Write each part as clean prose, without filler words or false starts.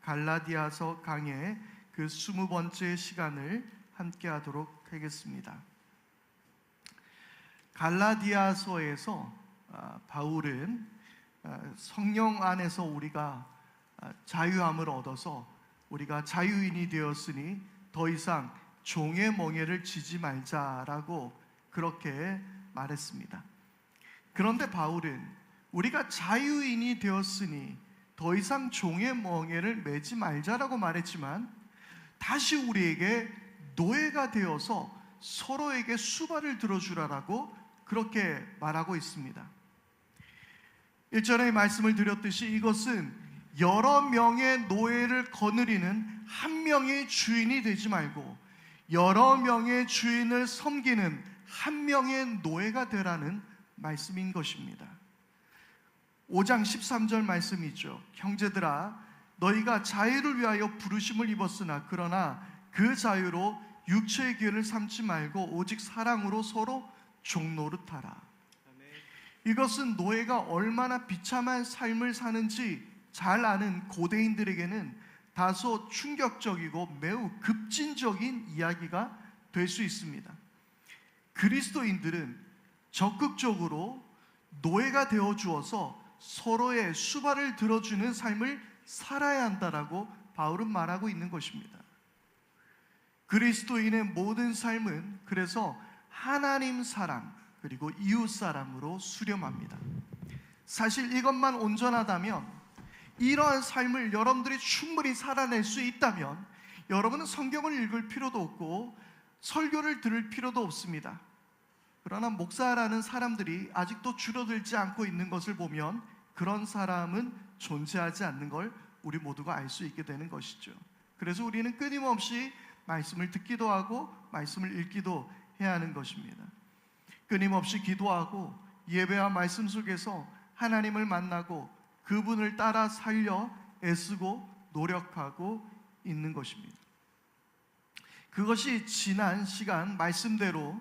갈라디아서 강의 그 20번째 시간을 함께 하도록 하겠습니다. 갈라디아서에서 바울은 성령 안에서 우리가 자유함을 얻어서 우리가 자유인이 되었으니 더 이상 종의 멍에를 지지 말자라고 그렇게 말했습니다. 그런데 바울은 우리가 자유인이 되었으니 더 이상 종의 멍에를 매지 말자라고 말했지만 다시 우리에게 노예가 되어서 서로에게 수발을 들어주라라고 그렇게 말하고 있습니다. 1절에 말씀을 드렸듯이 이것은 여러 명의 노예를 거느리는 한 명의 주인이 되지 말고 여러 명의 주인을 섬기는 한 명의 노예가 되라는 말씀인 것입니다. 5장 13절 말씀이죠. 형제들아 너희가 자유를 위하여 부르심을 입었으나 그러나 그 자유로 육체의 기회를 삼지 말고 오직 사랑으로 서로 종노릇하라. 이것은 노예가 얼마나 비참한 삶을 사는지 잘 아는 고대인들에게는 다소 충격적이고 매우 급진적인 이야기가 될 수 있습니다. 그리스도인들은 적극적으로 노예가 되어 주어서 서로의 수발을 들어주는 삶을 살아야 한다라고 바울은 말하고 있는 것입니다. 그리스도인의 모든 삶은 그래서 하나님 사랑 그리고 이웃 사랑으로 수렴합니다. 사실 이것만 온전하다면, 이러한 삶을 여러분들이 충분히 살아낼 수 있다면 여러분은 성경을 읽을 필요도 없고 설교를 들을 필요도 없습니다. 그러나 목사라는 사람들이 아직도 줄어들지 않고 있는 것을 보면 그런 사람은 존재하지 않는 걸 우리 모두가 알 수 있게 되는 것이죠. 그래서 우리는 끊임없이 말씀을 듣기도 하고 말씀을 읽기도 해야 하는 것입니다. 끊임없이 기도하고 예배와 말씀 속에서 하나님을 만나고 그분을 따라 살려 애쓰고 노력하고 있는 것입니다. 그것이 지난 시간 말씀대로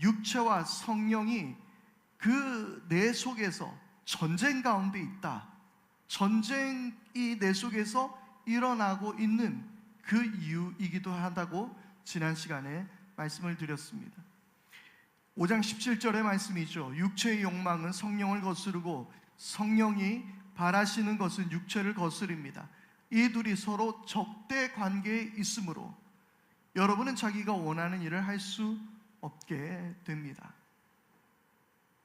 육체와 성령이 그 내 속에서 전쟁 가운데 있다, 전쟁이 내 속에서 일어나고 있는 그 이유이기도 하다고 지난 시간에 말씀을 드렸습니다. 5장 17절의 말씀이죠. 육체의 욕망은 성령을 거스르고 성령이 바라시는 것은 육체를 거스릅니다. 이 둘이 서로 적대 관계에 있으므로 여러분은 자기가 원하는 일을 할 수 없게 됩니다.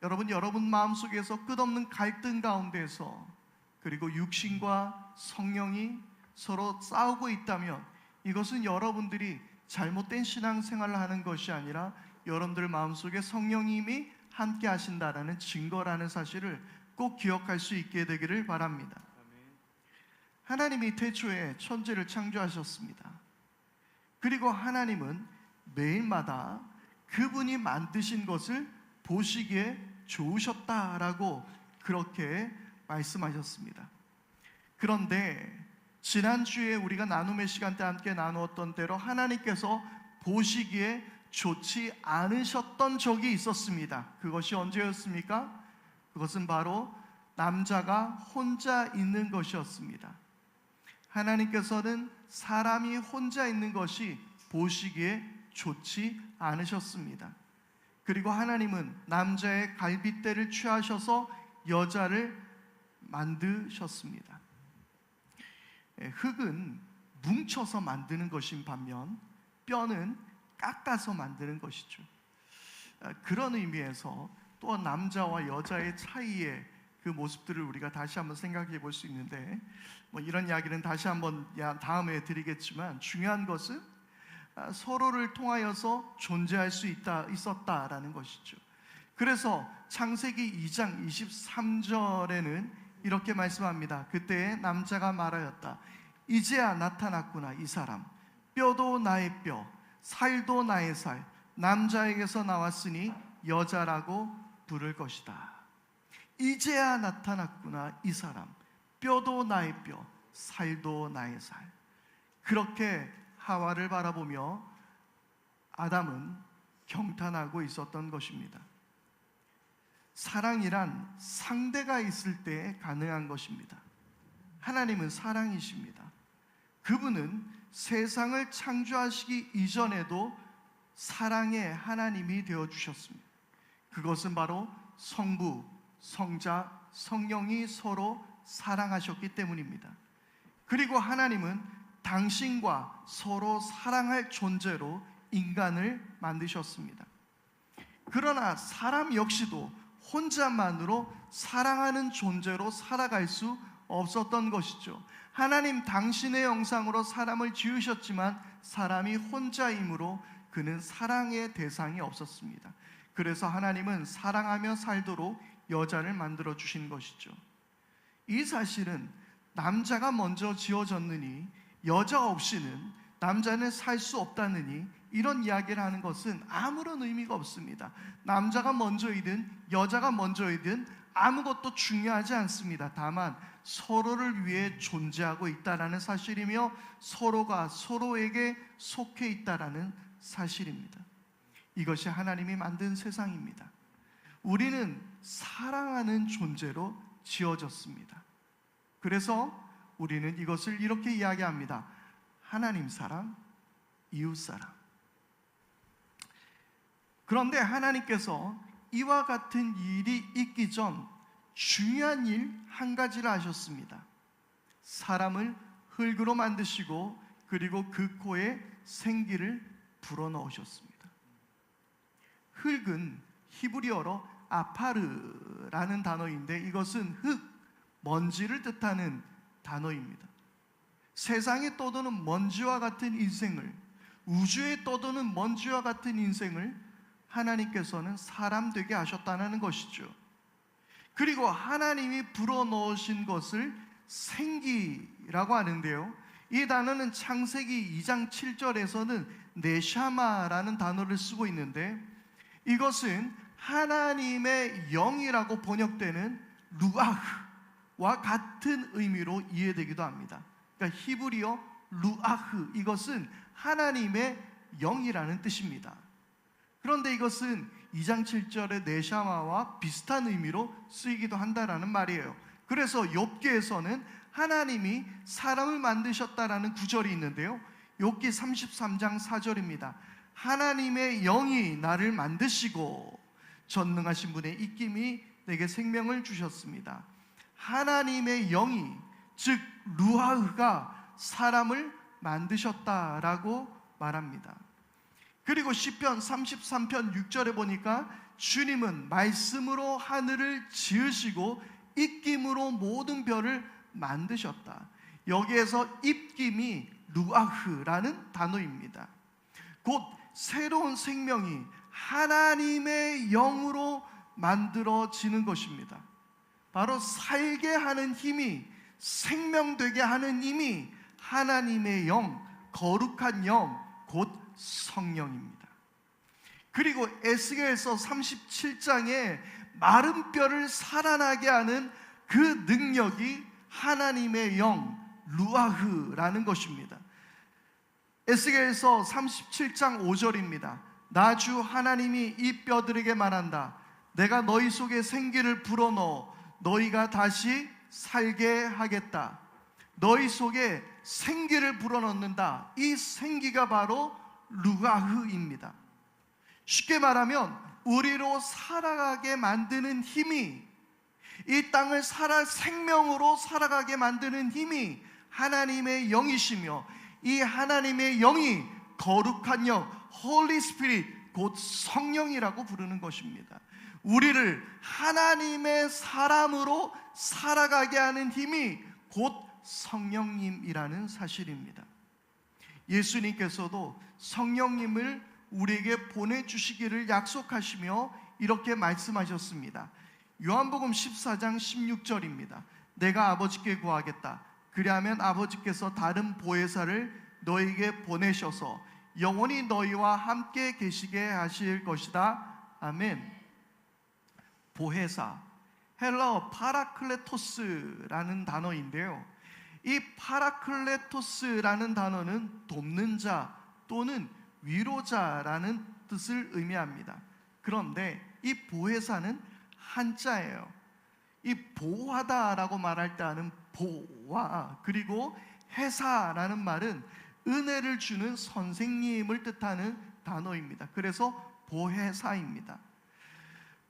여러분 마음속에서 끝없는 갈등 가운데서 그리고 육신과 성령이 서로 싸우고 있다면 이것은 여러분들이 잘못된 신앙생활을 하는 것이 아니라 여러분들 마음속에 성령님이 함께 하신다라는 증거라는 사실을 꼭 기억할 수 있게 되기를 바랍니다. 하나님이 태초에 천지를 창조하셨습니다. 그리고 하나님은 매일마다 그분이 만드신 것을 보시기에 좋으셨다라고 그렇게 말씀하셨습니다. 그런데 지난주에 우리가 나눔의 시간 때 함께 나누었던 대로 하나님께서 보시기에 좋지 않으셨던 적이 있었습니다. 그것이 언제였습니까? 그것은 바로 남자가 혼자 있는 것이었습니다. 하나님께서는 사람이 혼자 있는 것이 보시기에 좋지 않으셨습니다. 그리고 하나님은 남자의 갈빗대를 취하셔서 여자를 만드셨습니다. 흙은 뭉쳐서 만드는 것인 반면 뼈는 깎아서 만드는 것이죠. 그런 의미에서 또 남자와 여자의 차이의 그 모습들을 우리가 다시 한번 생각해 볼 수 있는데, 이런 이야기는 다시 한번 다음에 드리겠지만 중요한 것은 서로를 통하여서 존재할 수 있었다라는 것이죠. 그래서 창세기 2장 23절에는 이렇게 말씀합니다. 그때 남자가 말하였다. 이제야 나타났구나 이 사람. 뼈도 나의 뼈, 살도 나의 살. 남자에게서 나왔으니 여자라고 부를 것이다. 이제야 나타났구나 이 사람. 뼈도 나의 뼈, 살도 나의 살. 그렇게 하와를 바라보며 아담은 경탄하고 있었던 것입니다. 사랑이란 상대가 있을 때 가능한 것입니다. 하나님은 사랑이십니다. 그분은 세상을 창조하시기 이전에도 사랑의 하나님이 되어주셨습니다. 그것은 바로 성부, 성자, 성령이 서로 사랑하셨기 때문입니다. 그리고 하나님은 당신과 서로 사랑할 존재로 인간을 만드셨습니다. 그러나 사람 역시도 혼자만으로 사랑하는 존재로 살아갈 수 없었던 것이죠. 하나님 당신의 형상으로 사람을 지으셨지만 사람이 혼자이므로 그는 사랑의 대상이 없었습니다. 그래서 하나님은 사랑하며 살도록 여자를 만들어 주신 것이죠. 이 사실은 남자가 먼저 지어졌느니 여자 없이는 남자는 살 수 없다느니 이런 이야기를 하는 것은 아무런 의미가 없습니다. 남자가 먼저이든 여자가 먼저이든 아무것도 중요하지 않습니다. 다만 서로를 위해 존재하고 있다는 사실이며 서로가 서로에게 속해 있다는 사실입니다. 이것이 하나님이 만든 세상입니다. 우리는 사랑하는 존재로 지어졌습니다. 그래서 우리는 이것을 이렇게 이야기합니다. 하나님 사랑, 이웃 사랑. 그런데 하나님께서 이와 같은 일이 있기 전 중요한 일 한 가지를 하셨습니다. 사람을 흙으로 만드시고 그리고 그 코에 생기를 불어넣으셨습니다. 흙은 히브리어로 아파르라는 단어인데 이것은 흙, 먼지를 뜻하는 단어입니다. 세상에 떠도는 먼지와 같은 인생을, 우주에 떠도는 먼지와 같은 인생을 하나님께서는 사람 되게 하셨다는 것이죠. 그리고 하나님이 불어넣으신 것을 생기라고 하는데요, 이 단어는 창세기 2장 7절에서는 네샤마라는 단어를 쓰고 있는데 이것은 하나님의 영이라고 번역되는 루아흐와 같은 의미로 이해되기도 합니다. 그러니까 히브리어 루아흐, 이것은 하나님의 영이라는 뜻입니다. 그런데 이것은 2장 7절의 네샤마와 비슷한 의미로 쓰이기도 한다라는 말이에요. 그래서 욥기에서는 하나님이 사람을 만드셨다라는 구절이 있는데요, 욥기 33장 4절입니다. 하나님의 영이 나를 만드시고 전능하신 분의 입김이 내게 생명을 주셨습니다. 하나님의 영이, 즉 루아흐가 사람을 만드셨다라고 말합니다. 그리고 시편 33편 6절에 보니까 주님은 말씀으로 하늘을 지으시고 입김으로 모든 별을 만드셨다. 여기에서 입김이 루아흐라는 단어입니다. 곧 새로운 생명이 하나님의 영으로 만들어지는 것입니다. 바로 살게 하는 힘이, 생명되게 하는 힘이 하나님의 영, 거룩한 영, 곧 성령입니다. 그리고 에스겔서 37장에 마른 뼈를 살아나게 하는 그 능력이 하나님의 영, 루아흐라는 것입니다. 에스겔서 37장 5절입니다. 나 주 하나님이 이 뼈들에게 말한다. 내가 너희 속에 생기를 불어넣어 너희가 다시 살게 하겠다. 너희 속에 생기를 불어넣는다. 이 생기가 바로 루아흐입니다. 쉽게 말하면 우리로 살아가게 만드는 힘이, 이 땅을 생명으로 살아가게 만드는 힘이 하나님의 영이시며 이 하나님의 영이 거룩한 영, Holy Spirit, 곧 성령이라고 부르는 것입니다. 우리를 하나님의 사람으로 살아가게 하는 힘이 곧 성령님이라는 사실입니다. 예수님께서도 성령님을 우리에게 보내주시기를 약속하시며 이렇게 말씀하셨습니다. 요한복음 14장 16절입니다. 내가 아버지께 구하겠다. 그리하면 아버지께서 다른 보혜사를 너희에게 보내셔서 영원히 너희와 함께 계시게 하실 것이다. 아멘. 보혜사, 헬라어 파라클레토스라는 단어인데요, 이 파라클레토스라는 단어는 돕는 자 또는 위로자라는 뜻을 의미합니다. 그런데 이 보혜사는 한자예요. 이 보호하다라고 말할 때 하는 보와 그리고 보혜사라는 말은 은혜를 주는 선생님을 뜻하는 단어입니다. 그래서 보혜사입니다.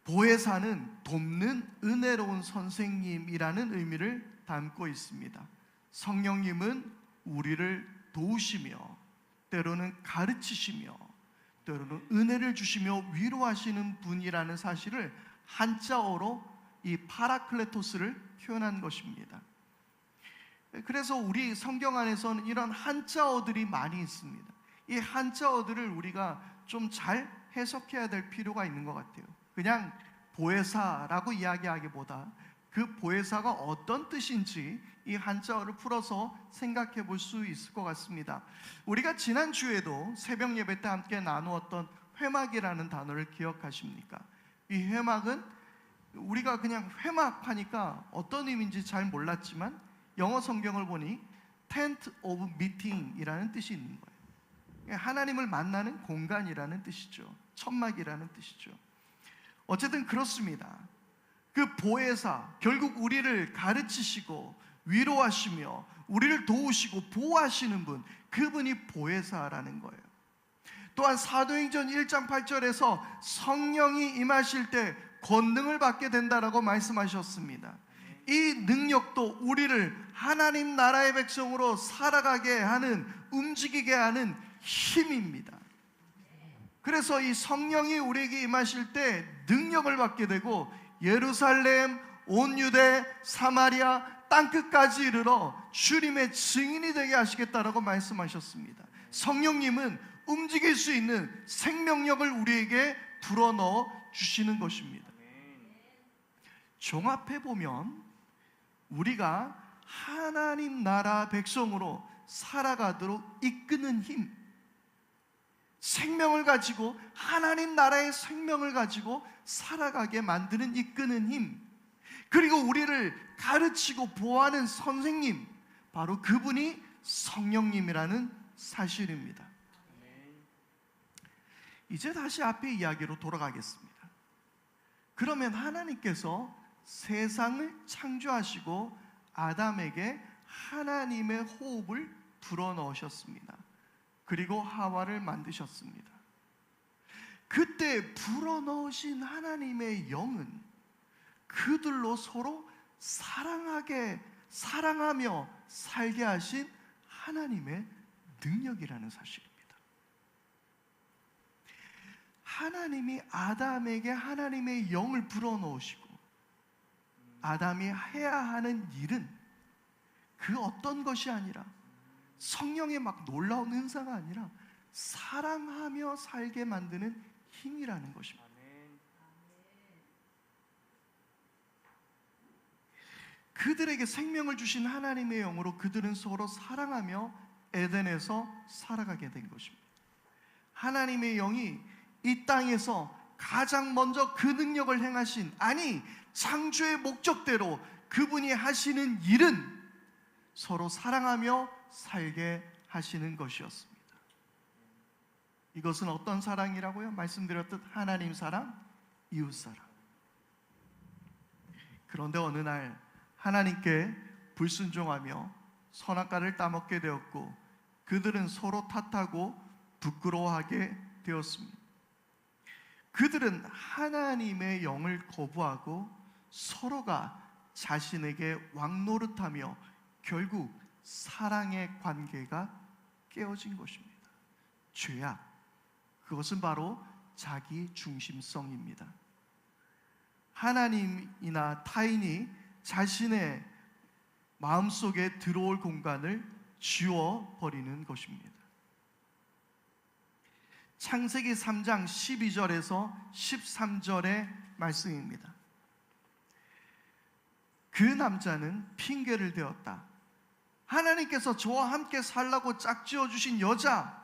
보혜사는 돕는 은혜로운 선생님이라는 의미를 담고 있습니다. 성령님은 우리를 도우시며 때로는 가르치시며 때로는 은혜를 주시며 위로하시는 분이라는 사실을 한자어로 이 파라클레토스를 표현한 것입니다. 그래서 우리 성경 안에서는 이런 한자어들이 많이 있습니다. 이 한자어들을 우리가 좀 잘 해석해야 될 필요가 있는 것 같아요. 그냥 보혜사라고 이야기하기보다 그 보혜사가 어떤 뜻인지 이 한자어를 풀어서 생각해 볼 수 있을 것 같습니다. 우리가 지난주에도 새벽 예배 때 함께 나누었던 회막이라는 단어를 기억하십니까? 이 회막은 우리가 그냥 회막하니까 어떤 의미인지 잘 몰랐지만 영어 성경을 보니 Tent of Meeting이라는 뜻이 있는 거예요. 하나님을 만나는 공간이라는 뜻이죠. 천막이라는 뜻이죠. 어쨌든 그렇습니다. 그 보혜사, 결국 우리를 가르치시고 위로하시며 우리를 도우시고 보호하시는 분, 그분이 보혜사라는 거예요. 또한 사도행전 1장 8절에서 성령이 임하실 때 권능을 받게 된다라고 말씀하셨습니다. 이 능력도 우리를 하나님 나라의 백성으로 살아가게 하는, 움직이게 하는 힘입니다. 그래서 이 성령이 우리에게 임하실 때 능력을 받게 되고 예루살렘, 온 유대, 사마리아 땅끝까지 이르러 주님의 증인이 되게 하시겠다라고 말씀하셨습니다. 성령님은 움직일 수 있는 생명력을 우리에게 불어넣어 주시는 것입니다. 종합해 보면 우리가 하나님 나라 백성으로 살아가도록 이끄는 힘, 생명을 가지고 하나님 나라의 생명을 가지고 살아가게 만드는 이끄는 힘, 그리고 우리를 가르치고 보호하는 선생님, 바로 그분이 성령님이라는 사실입니다. 이제 다시 앞의 이야기로 돌아가겠습니다. 그러면 하나님께서 세상을 창조하시고 아담에게 하나님의 호흡을 불어넣으셨습니다. 그리고 하와를 만드셨습니다. 그때 불어넣으신 하나님의 영은 그들로 서로 사랑하며 살게 하신 하나님의 능력이라는 사실입니다. 하나님이 아담에게 하나님의 영을 불어넣으시고 아담이 해야 하는 일은 그 어떤 것이 아니라 성령의 막 놀라운 은사가 아니라 사랑하며 살게 만드는 힘이라는 것입니다. 그들에게 생명을 주신 하나님의 영으로 그들은 서로 사랑하며 에덴에서 살아가게 된 것입니다. 하나님의 영이 이 땅에서 가장 먼저 그 능력을 행하신, 아니 창조의 목적대로 그분이 하시는 일은 서로 사랑하며 살게 하시는 것이었습니다. 이것은 어떤 사랑이라고요? 말씀드렸듯 하나님 사랑, 이웃 사랑. 그런데 어느 날 하나님께 불순종하며 선악과를 따먹게 되었고 그들은 서로 탓하고 부끄러워하게 되었습니다. 그들은 하나님의 영을 거부하고 서로가 자신에게 왕노릇하며 결국 사랑의 관계가 깨어진 것입니다. 죄악, 그것은 바로 자기 중심성입니다. 하나님이나 타인이 자신의 마음속에 들어올 공간을 지워버리는 것입니다. 창세기 3장 12절에서 13절의 말씀입니다. 그 남자는 핑계를 대었다. 하나님께서 저와 함께 살라고 짝지어 주신 여자,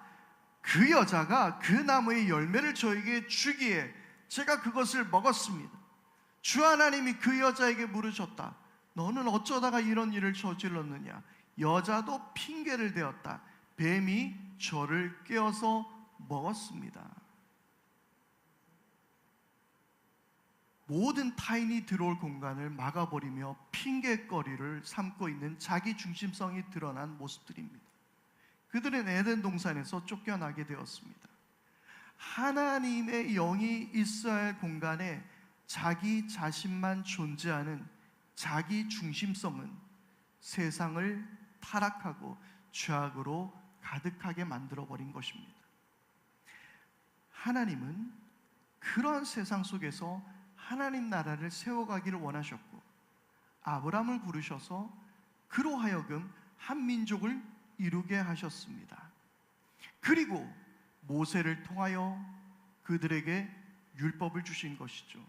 그 여자가 그 나무의 열매를 저에게 주기에 제가 그것을 먹었습니다. 주 하나님이 그 여자에게 물으셨다. 너는 어쩌다가 이런 일을 저질렀느냐? 여자도 핑계를 대었다. 뱀이 저를 깨어서 먹었습니다. 모든 타인이 들어올 공간을 막아버리며 핑계거리를 삼고 있는 자기 중심성이 드러난 모습들입니다. 그들은 에덴 동산에서 쫓겨나게 되었습니다. 하나님의 영이 있어야 할 공간에 자기 자신만 존재하는 자기 중심성은 세상을 타락하고 죄악으로 가득하게 만들어버린 것입니다. 하나님은 그러한 세상 속에서 하나님 나라를 세워가기를 원하셨고, 아브라함을 부르셔서 그로 하여금 한 민족을 이루게 하셨습니다. 그리고 모세를 통하여 그들에게 율법을 주신 것이죠.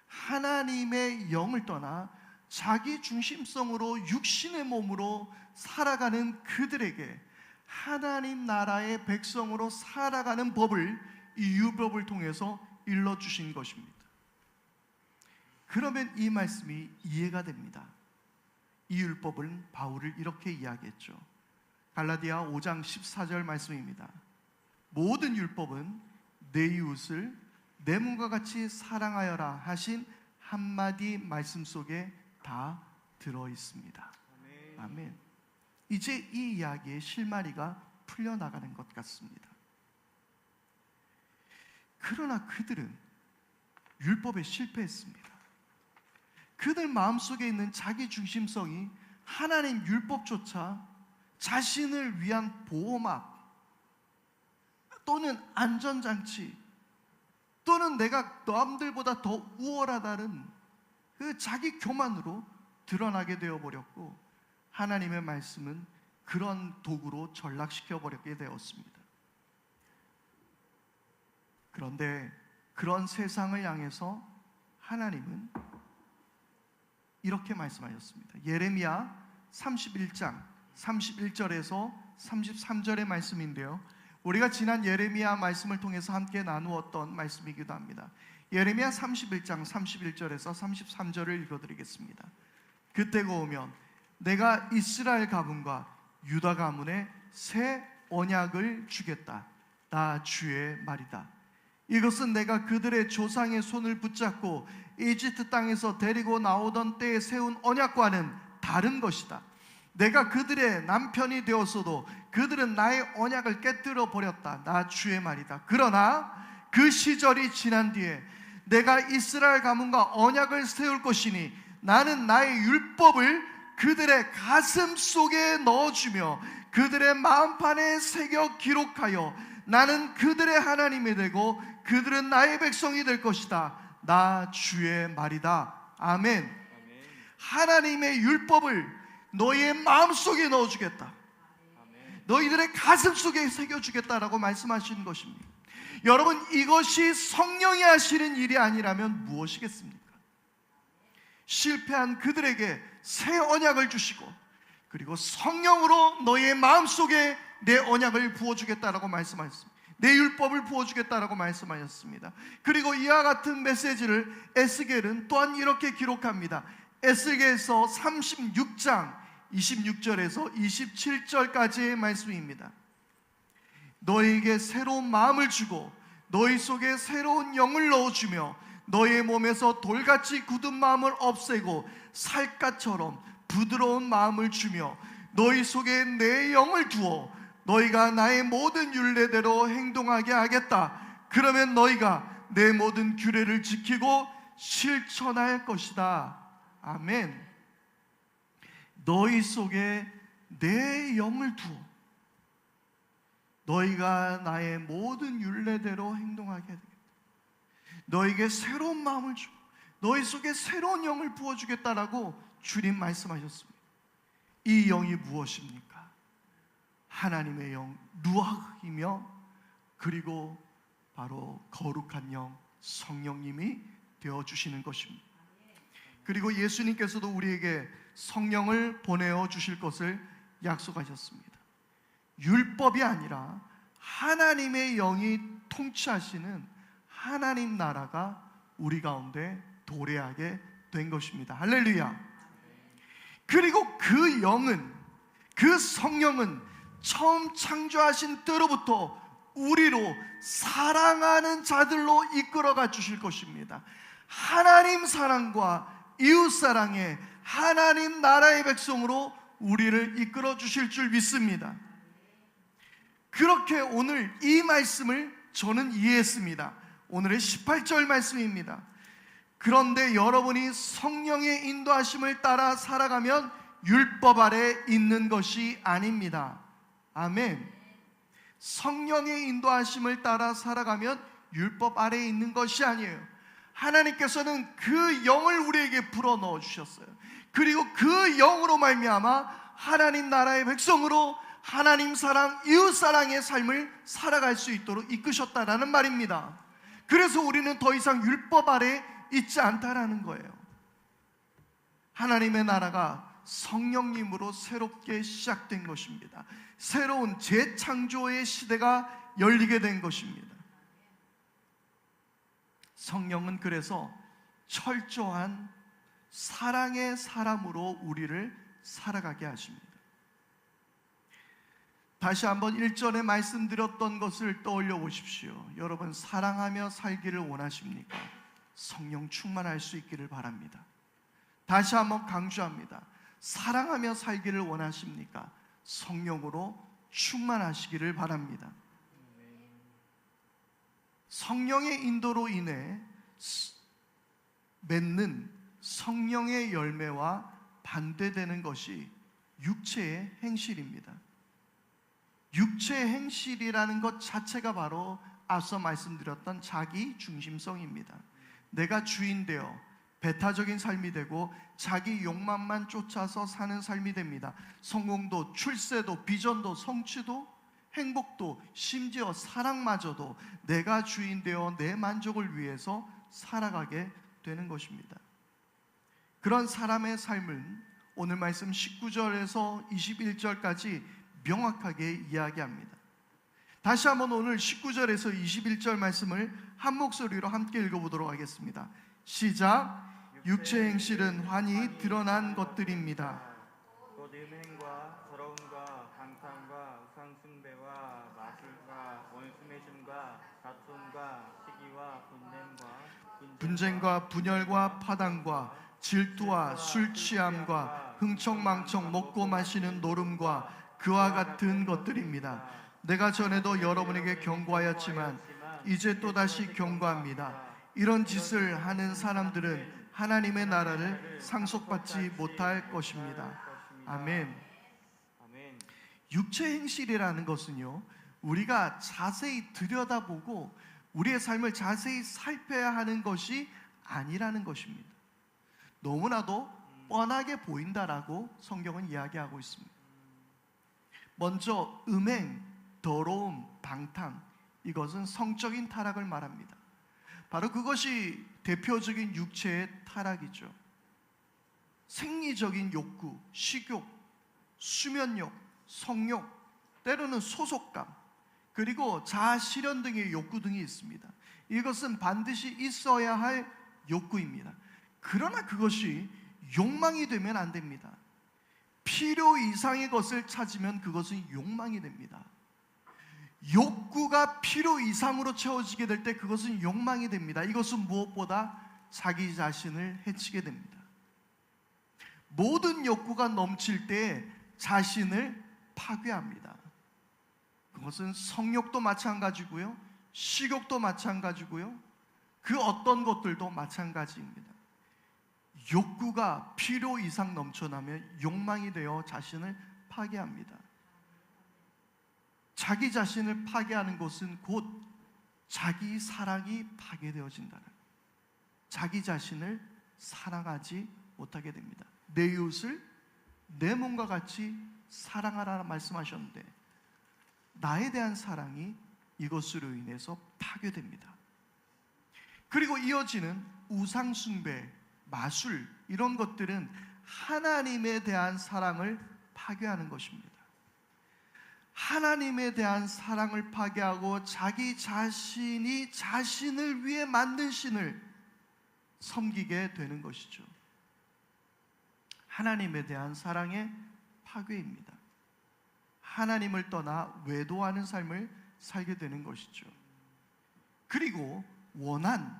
하나님의 영을 떠나 자기 중심성으로 육신의 몸으로 살아가는 그들에게 하나님 나라의 백성으로 살아가는 법을 이 율법을 통해서 일러주신 것입니다. 그러면 이 말씀이 이해가 됩니다. 이 율법은 바울을 이렇게 이야기했죠. 갈라디아 5장 14절 말씀입니다. 모든 율법은 내 이웃을 내 몸과 같이 사랑하여라 하신 한마디 말씀 속에 다 들어있습니다. 아멘. 이제 이 이야기의 실마리가 풀려나가는 것 같습니다. 그러나 그들은 율법에 실패했습니다. 그들 마음속에 있는 자기 중심성이 하나님 율법조차 자신을 위한 보호막 또는 안전장치 또는 내가 남들보다 더 우월하다는 그 자기 교만으로 드러나게 되어버렸고, 하나님의 말씀은 그런 도구로 전락시켜버리게 되었습니다. 그런데 그런 세상을 향해서 하나님은 이렇게 말씀하셨습니다. 예레미야 31장 31절에서 33절의 말씀인데요, 우리가 지난 예레미야 말씀을 통해서 함께 나누었던 말씀이기도 합니다. 예레미야 31장 31절에서 33절을 읽어드리겠습니다. 그때가 오면 내가 이스라엘 가문과 유다 가문에 새 언약을 주겠다. 나 주의 말이다. 이것은 내가 그들의 조상의 손을 붙잡고 이집트 땅에서 데리고 나오던 때에 세운 언약과는 다른 것이다. 내가 그들의 남편이 되었어도 그들은 나의 언약을 깨뜨려 버렸다. 나 주의 말이다. 그러나 그 시절이 지난 뒤에 내가 이스라엘 가문과 언약을 세울 것이니 나는 나의 율법을 그들의 가슴 속에 넣어주며 그들의 마음판에 새겨 기록하여 나는 그들의 하나님이 되고 그들은 나의 백성이 될 것이다. 나 주의 말이다. 아멘. 하나님의 율법을 너희의 마음속에 넣어주겠다. 너희들의 가슴 속에 새겨주겠다라고 말씀하시는 것입니다. 여러분, 이것이 성령이 하시는 일이 아니라면 무엇이겠습니까? 실패한 그들에게 새 언약을 주시고 그리고 성령으로 너희의 마음속에 내 언약을 부어주겠다라고 말씀하셨습니다. 내 율법을 부어주겠다라고 말씀하셨습니다. 그리고 이와 같은 메시지를 에스겔은 또한 이렇게 기록합니다. 에스겔서 36장 26절에서 27절까지의 말씀입니다. 너희에게 새로운 마음을 주고 너희 속에 새로운 영을 넣어주며 너희의 몸에서 돌같이 굳은 마음을 없애고 살갗처럼 부드러운 마음을 주며 너희 속에 내 영을 두어 너희가 나의 모든 율례대로 행동하게 하겠다. 그러면 너희가 내 모든 규례를 지키고 실천할 것이다. 아멘. 너희 속에 내 영을 두어 너희가 나의 모든 율례대로 행동하게 되겠다. 너희에게 새로운 마음을 주고 너희 속에 새로운 영을 부어주겠다라고 주님 말씀하셨습니다. 이 영이 무엇입니까? 하나님의 영 루아흐이며 그리고 바로 거룩한 영 성령님이 되어주시는 것입니다. 그리고 예수님께서도 우리에게 성령을 보내어 주실 것을 약속하셨습니다. 율법이 아니라 하나님의 영이 통치하시는 하나님 나라가 우리 가운데 도래하게 된 것입니다. 할렐루야. 그리고 그 영은, 그 성령은 처음 창조하신 때로부터 우리로 사랑하는 자들로 이끌어가 주실 것입니다. 하나님 사랑과 이웃 사랑의 하나님 나라의 백성으로 우리를 이끌어 주실 줄 믿습니다. 그렇게 오늘 이 말씀을 저는 이해했습니다. 오늘의 18절 말씀입니다. 그런데 여러분이 성령의 인도하심을 따라 살아가면 율법 아래 있는 것이 아닙니다. 아멘. 성령의 인도하심을 따라 살아가면 율법 아래에 있는 것이 아니에요. 하나님께서는 그 영을 우리에게 불어넣어 주셨어요. 그리고 그 영으로 말미암아 하나님 나라의 백성으로 하나님 사랑, 이웃 사랑의 삶을 살아갈 수 있도록 이끄셨다라는 말입니다. 그래서 우리는 더 이상 율법 아래 있지 않다라는 거예요. 하나님의 나라가 성령님으로 새롭게 시작된 것입니다. 새로운 재창조의 시대가 열리게 된 것입니다. 성령은 그래서 철저한 사랑의 사람으로 우리를 살아가게 하십니다. 다시 한번 1절에 말씀드렸던 것을 떠올려 보십시오. 여러분, 사랑하며 살기를 원하십니까? 성령 충만할 수 있기를 바랍니다. 다시 한번 강조합니다. 사랑하며 살기를 원하십니까? 성령으로 충만하시기를 바랍니다. 성령의 인도로 인해 맺는 성령의 열매와 반대되는 것이 육체의 행실입니다. 육체의 행실이라는 것 자체가 바로 앞서 말씀드렸던 자기 중심성입니다. 내가 주인 되어 배타적인 삶이 되고 자기 욕망만 쫓아서 사는 삶이 됩니다. 성공도, 출세도, 비전도, 성취도, 행복도, 심지어 사랑마저도 내가 주인 되어 내 만족을 위해서 살아가게 되는 것입니다. 그런 사람의 삶은 오늘 말씀 19절에서 21절까지 명확하게 이야기합니다. 다시 한번 오늘 19절에서 21절 말씀을 한 목소리로 함께 읽어보도록 하겠습니다. 시작. 육체 행실은 환히 드러난 것들입니다. 곧 음행과 더러움과 방탕과 우상숭배와 마술과 원수매심과 다툼과 시기와 분쟁과 분열과 파당과 질투와 술 취함과 흥청망청 먹고 마시는 노름과 그와 같은 것들입니다. 내가 전에도 여러분에게 경고하였지만 이제 또다시 경고합니다. 이런 짓을 하는 사람들은 하나님의 나라를 상속받지 못할 것입니다. 아멘. 육체 행실이라는 것은요, 우리가 자세히 들여다보고 우리의 삶을 자세히 살펴야 하는 것이 아니라는 것입니다. 너무나도 뻔하게 보인다라고 성경은 이야기하고 있습니다. 먼저 음행, 더러움, 방탕, 이것은 성적인 타락을 말합니다. 바로 그것이 대표적인 육체의 타락이죠. 생리적인 욕구, 식욕, 수면욕, 성욕, 때로는 소속감, 그리고 자아 실현 등의 욕구 등이 있습니다. 이것은 반드시 있어야 할 욕구입니다. 그러나 그것이 욕망이 되면 안 됩니다. 필요 이상의 것을 찾으면 그것은 욕망이 됩니다. 욕구가 필요 이상으로 채워지게 될 때 그것은 욕망이 됩니다. 이것은 무엇보다 자기 자신을 해치게 됩니다. 모든 욕구가 넘칠 때 자신을 파괴합니다. 그것은 성욕도 마찬가지고요, 식욕도 마찬가지고요, 그 어떤 것들도 마찬가지입니다. 욕구가 필요 이상 넘쳐나면 욕망이 되어 자신을 파괴합니다. 자기 자신을 파괴하는 것은 곧 자기 사랑이 파괴되어진다는, 자기 자신을 사랑하지 못하게 됩니다. 내 이웃을 내 몸과 같이 사랑하라 말씀하셨는데 나에 대한 사랑이 이것으로 인해서 파괴됩니다. 그리고 이어지는 우상숭배, 마술, 이런 것들은 하나님에 대한 사랑을 파괴하는 것입니다. 하나님에 대한 사랑을 파괴하고 자기 자신이 자신을 위해 만든 신을 섬기게 되는 것이죠. 하나님에 대한 사랑의 파괴입니다. 하나님을 떠나 외도하는 삶을 살게 되는 것이죠. 그리고 원한,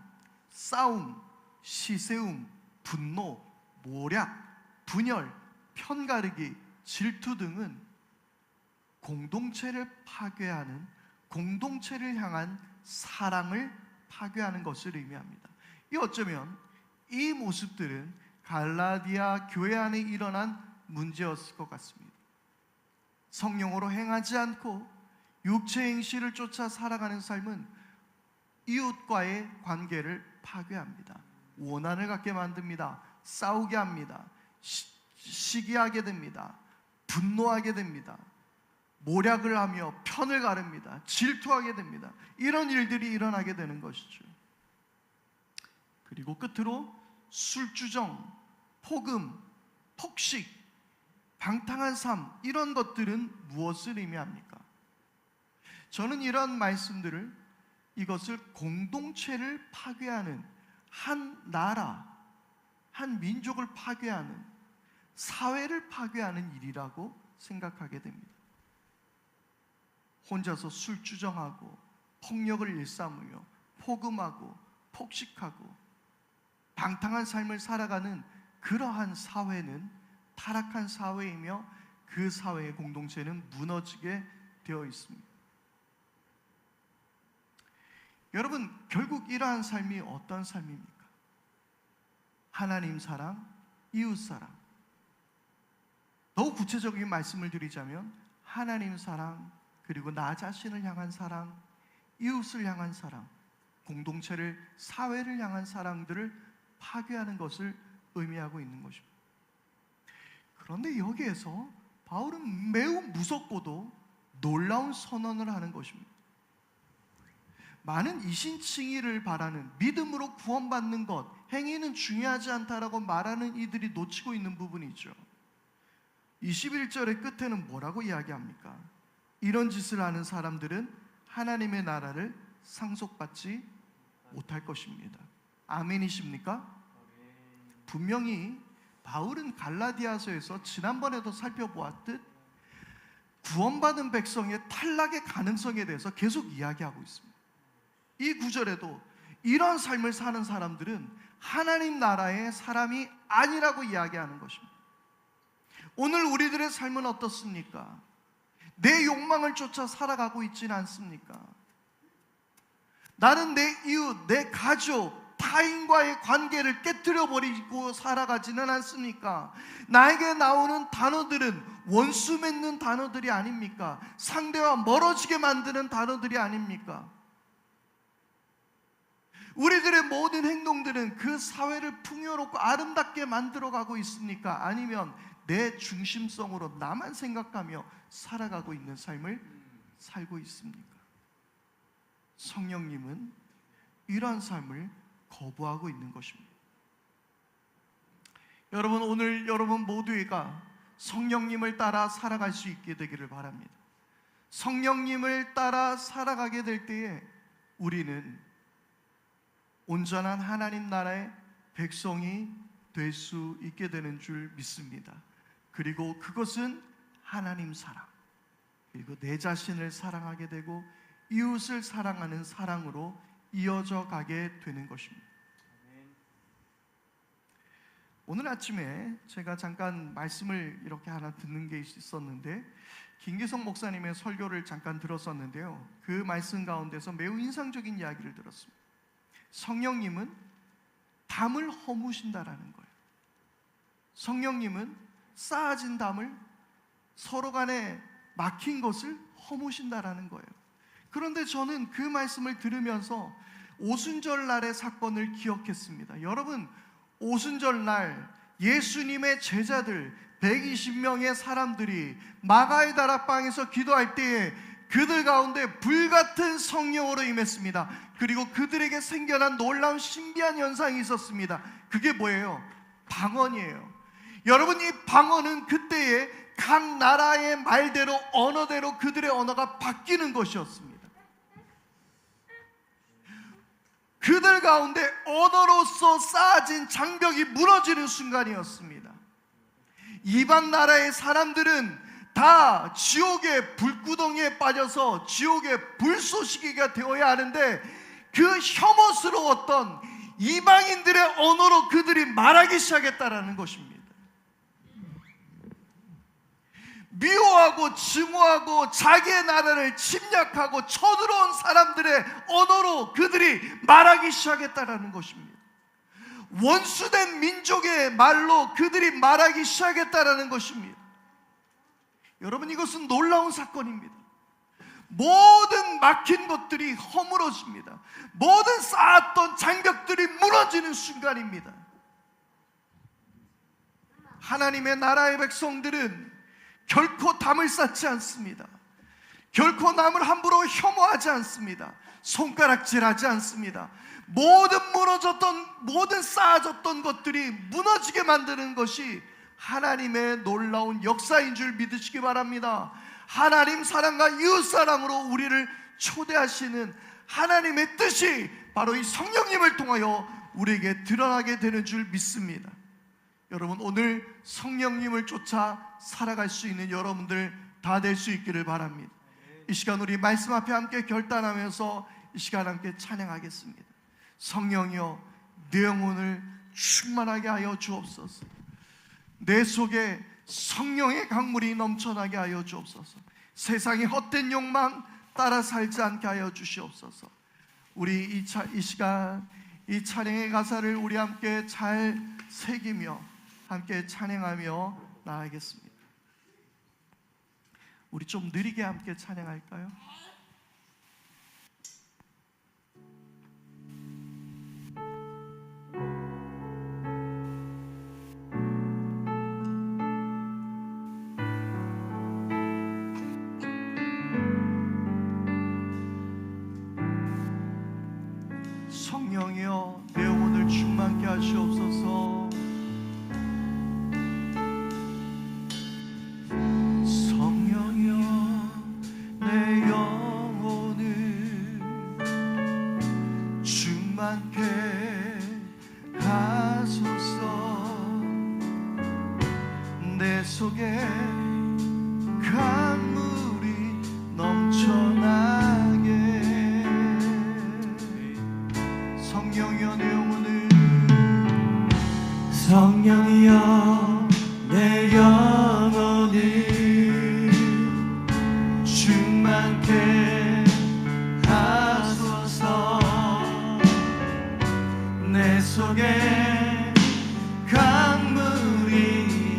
싸움, 시세움, 분노, 모략, 분열, 편가르기, 질투 등은 공동체를 파괴하는, 공동체를 향한 사랑을 파괴하는 것을 의미합니다. 이 어쩌면 이 모습들은 갈라디아 교회 안에 일어난 문제였을 것 같습니다. 성령으로 행하지 않고 육체 행실을 쫓아 살아가는 삶은 이웃과의 관계를 파괴합니다. 원한을 갖게 만듭니다. 싸우게 합니다. 시기하게 됩니다. 분노하게 됩니다. 모략을 하며 편을 가릅니다. 질투하게 됩니다. 이런 일들이 일어나게 되는 것이죠. 그리고 끝으로 술주정, 폭음, 폭식, 방탕한 삶, 이런 것들은 무엇을 의미합니까? 저는 이런 말씀들을, 이것을 공동체를 파괴하는, 한 나라, 한 민족을 파괴하는, 사회를 파괴하는 일이라고 생각하게 됩니다. 혼자서 술주정하고 폭력을 일삼으며 폭음하고 폭식하고 방탕한 삶을 살아가는 그러한 사회는 타락한 사회이며 그 사회의 공동체는 무너지게 되어 있습니다. 여러분, 결국 이러한 삶이 어떤 삶입니까? 하나님 사랑, 이웃 사랑. 더욱 구체적인 말씀을 드리자면 하나님 사랑, 그리고 나 자신을 향한 사랑, 이웃을 향한 사랑, 공동체를, 사회를 향한 사랑들을 파괴하는 것을 의미하고 있는 것입니다. 그런데 여기에서 바울은 매우 무섭고도 놀라운 선언을 하는 것입니다. 많은 이신칭의를 바라는, 믿음으로 구원받는 것, 행위는 중요하지 않다라고 말하는 이들이 놓치고 있는 부분이죠. 21절의 끝에는 뭐라고 이야기합니까? 이런 짓을 하는 사람들은 하나님의 나라를 상속받지 못할 것입니다. 아멘이십니까? 분명히 바울은 갈라디아서에서 지난번에도 살펴보았듯 구원받은 백성의 탈락의 가능성에 대해서 계속 이야기하고 있습니다. 이 구절에도 이런 삶을 사는 사람들은 하나님 나라의 사람이 아니라고 이야기하는 것입니다. 오늘 우리들의 삶은 어떻습니까? 내 욕망을 쫓아 살아가고 있지는 않습니까? 나는 내 이웃, 내 가족, 타인과의 관계를 깨뜨려 버리고 살아가지는 않습니까? 나에게 나오는 단어들은 원수 맺는 단어들이 아닙니까? 상대와 멀어지게 만드는 단어들이 아닙니까? 우리들의 모든 행동들은 그 사회를 풍요롭고 아름답게 만들어가고 있습니까? 아니면 내 중심성으로 나만 생각하며 살아가고 있는 삶을 살고 있습니까? 성령님은 이러한 삶을 거부하고 있는 것입니다. 여러분, 오늘 여러분 모두가 성령님을 따라 살아갈 수 있게 되기를 바랍니다. 성령님을 따라 살아가게 될 때에 우리는 온전한 하나님 나라의 백성이 될 수 있게 되는 줄 믿습니다. 그리고 그것은 하나님 사랑, 그리고 내 자신을 사랑하게 되고 이웃을 사랑하는 사랑으로 이어져 가게 되는 것입니다. 오늘 아침에 제가 잠깐 말씀을 이렇게 하나 듣는 게 있었는데, 김기성 목사님의 설교를 잠깐 들었었는데요, 그 말씀 가운데서 매우 인상적인 이야기를 들었습니다. 성령님은 담을 허무신다라는 거예요. 성령님은 쌓아진 담을, 서로 간에 막힌 것을 허무신다라는 거예요. 그런데 저는 그 말씀을 들으면서 오순절 날의 사건을 기억했습니다. 여러분, 오순절 날 예수님의 제자들 120명의 사람들이 마가의 다락방에서 기도할 때에 그들 가운데 불같은 성령으로 임했습니다. 그리고 그들에게 생겨난 놀라운 신비한 현상이 있었습니다. 그게 뭐예요? 방언이에요. 여러분, 이 방언은 그때에 각 나라의 말대로, 언어대로 그들의 언어가 바뀌는 것이었습니다. 그들 가운데 언어로서 쌓아진 장벽이 무너지는 순간이었습니다. 이방 나라의 사람들은 다 지옥의 불구덩이에 빠져서 지옥의 불쏘시개가 되어야 하는데, 그 혐오스러웠던 이방인들의 언어로 그들이 말하기 시작했다라는 것입니다. 미워하고 증오하고 자기의 나라를 침략하고 쳐들어온 사람들의 언어로 그들이 말하기 시작했다라는 것입니다. 원수된 민족의 말로 그들이 말하기 시작했다라는 것입니다. 여러분, 이것은 놀라운 사건입니다. 모든 막힌 것들이 허물어집니다. 모든 쌓았던 장벽들이 무너지는 순간입니다. 하나님의 나라의 백성들은 결코 담을 쌓지 않습니다. 결코 남을 함부로 혐오하지 않습니다. 손가락질하지 않습니다. 모든 쌓아졌던 것들이 무너지게 만드는 것이 하나님의 놀라운 역사인 줄 믿으시기 바랍니다. 하나님 사랑과 이웃 사랑으로 우리를 초대하시는 하나님의 뜻이 바로 이 성령님을 통하여 우리에게 드러나게 되는 줄 믿습니다. 여러분, 오늘 성령님을 쫓아 살아갈 수 있는 여러분들 다 될 수 있기를 바랍니다. 이 시간 우리 말씀 앞에 함께 결단하면서 이 시간 함께 찬양하겠습니다. 성령이여, 내 영혼을 충만하게 하여 주옵소서. 내 속에 성령의 강물이 넘쳐나게 하여 주옵소서. 세상의 헛된 욕망 따라 살지 않게 하여 주시옵소서. 우리 이 시간 이 찬양의 가사를 우리 함께 잘 새기며 함께 찬양하며 나아가겠습니다. 우리 좀 느리게 함께 찬양할까요? 성령이여, 내 영혼을 충만케 하시옵소서. 속에 강물이 넘쳐나게. 성령이여, 내 영혼을 성령이여, 내 영혼을 충만케 하소서. 내 속에 강물이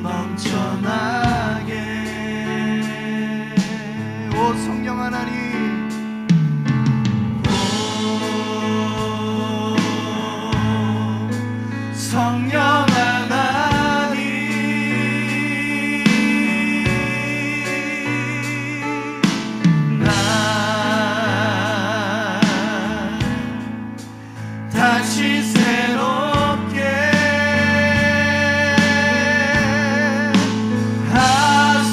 넘쳐나게. 오 성령 하나님, 성령 하나님, 나 다시 새롭게 하소서.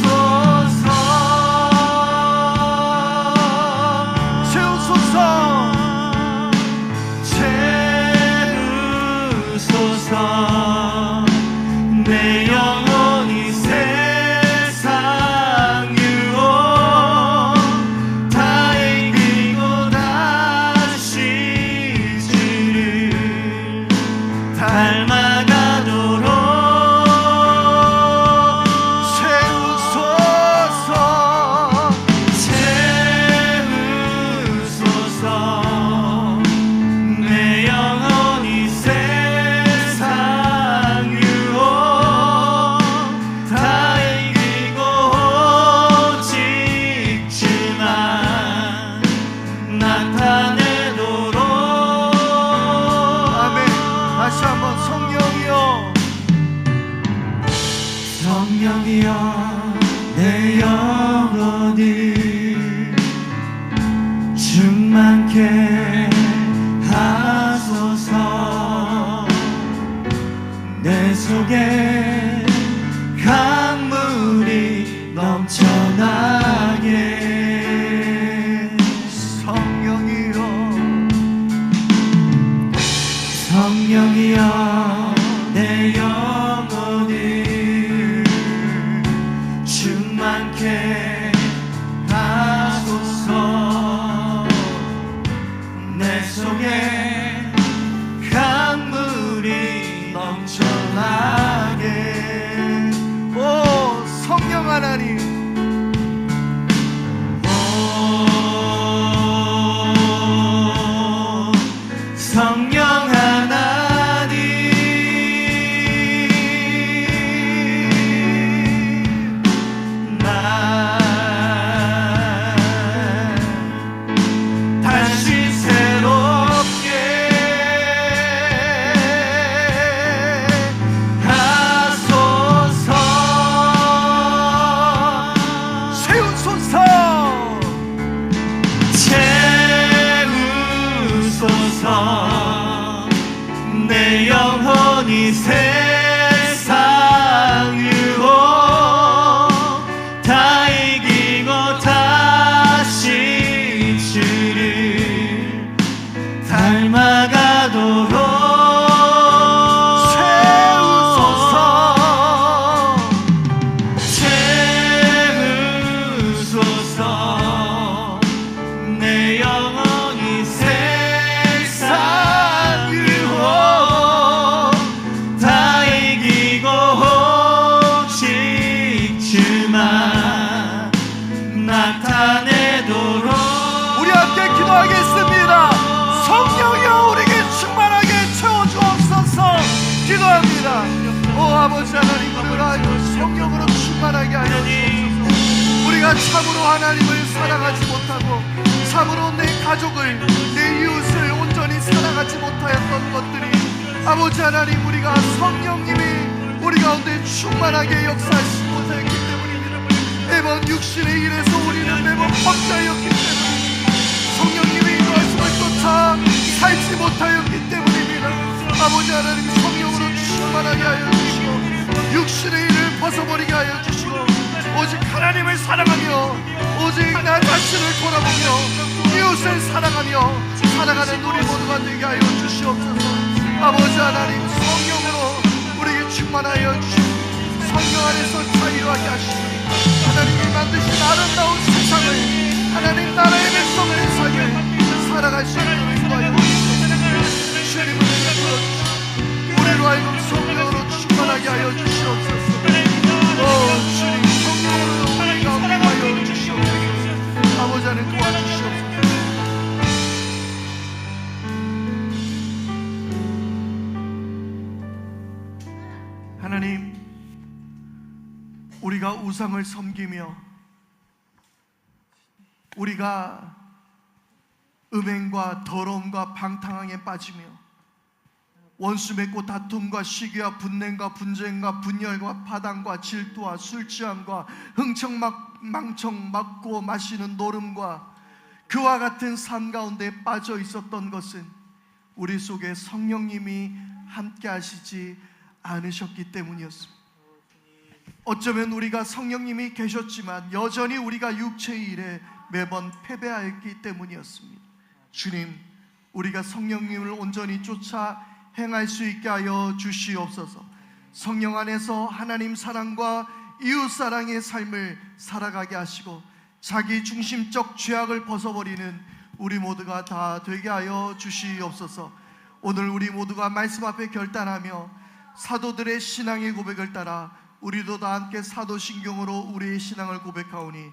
채우소서. 내 영혼이 세상 유혹 다 이기고 다시 주를 닮아가도록 채우소서. 채우소서. 내 영혼이 세상 유혹 다 이기고 오직 주만 나타내도록. 아멘. 다시 한번 성령이여, 성령이여, 내 영혼을 충만케 하소서. 내 속에 강물이 넘쳐나게. 성령이여, 성령이여, 내 영혼을 충만케 하소서. 아버지 하나님, 우리가 성령으로 충만하게 하여 주옵소서. 우리가 참으로 하나님을 사랑하지 못하고 참으로 내 가족을, 내 이웃을 온전히 사랑하지 못하였던 것들이 아버지 하나님, 우리가 성령님이 우리 가운데 충만하게 역사하시지 못하였기 때문입니다. 매번 육신의 일에서 우리는 매번 범죄하였기 때문입니다. 성령님의 인도하심을 쫓아 살지 못하였기 때문입니다. 아버지 하나님, 성령으로 충만하게 하여 주시고 육신의 일을 벗어버리게 하여 주시고 오직 하나님을 사랑하며 오직 나 자신을 돌아보며 이웃을 사랑하며 살아가는 우리 모두가 되게 하여 주시옵소서. 아버지 하나님, 성령으로 우리에게 충만하여 주시고 성령 안에서 자유하게 하시고 하나님이 만드신 아름다운 세상을 하나님 나라의 백성들의 삶을 살아갈 수 있도록 인도하여 주시옵소서. 주님을 불러주시고 우리로 하여금 성령으로 충만하게 하여 주시옵소서. 주님, 성령으로 우리가 운행하여 주시옵소서. 아버지 하나님, 도와주시옵소서. 하나님, 우리가 우상을 섬기며 우리가 음행과 더러움과 방탕함에 빠지며 원수 맺고 다툼과 시기와 분냄과 분쟁과 분열과 파당과 질투와 술취함과 흥청망청 맞고 마시는 노름과 그와 같은 삶 가운데 빠져 있었던 것은 우리 속에 성령님이 함께 하시지 않으셨기 때문이었습니다. 어쩌면 우리가 성령님이 계셨지만 여전히 우리가 육체의 일에 매번 패배하였기 때문이었습니다. 주님, 우리가 성령님을 온전히 쫓아 행할 수 있게 하여 주시옵소서. 성령 안에서 하나님 사랑과 이웃 사랑의 삶을 살아가게 하시고 자기 중심적 죄악을 벗어버리는 우리 모두가 다 되게 하여 주시옵소서. 오늘 우리 모두가 말씀 앞에 결단하며 사도들의 신앙의 고백을 따라 우리도 다 함께 사도신경으로 우리의 신앙을 고백하오니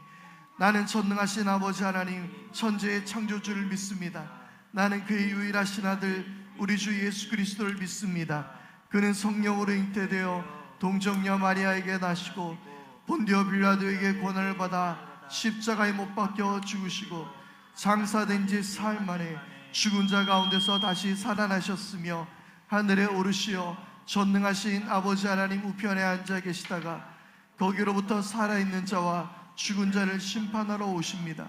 나는 전능하신 아버지 하나님 천지의 창조주를 믿습니다. 나는 그의 유일하신 아들 우리 주 예수 그리스도를 믿습니다. 그는 성령으로 잉태되어 동정녀 마리아에게 나시고 본디오 빌라도에게 고난을 받아 십자가에 못 박혀 죽으시고 장사된 지 사흘 만에 죽은 자 가운데서 다시 살아나셨으며 하늘에 오르시어 전능하신 아버지 하나님 우편에 앉아 계시다가 거기로부터 살아있는 자와 죽은 자를 심판하러 오십니다.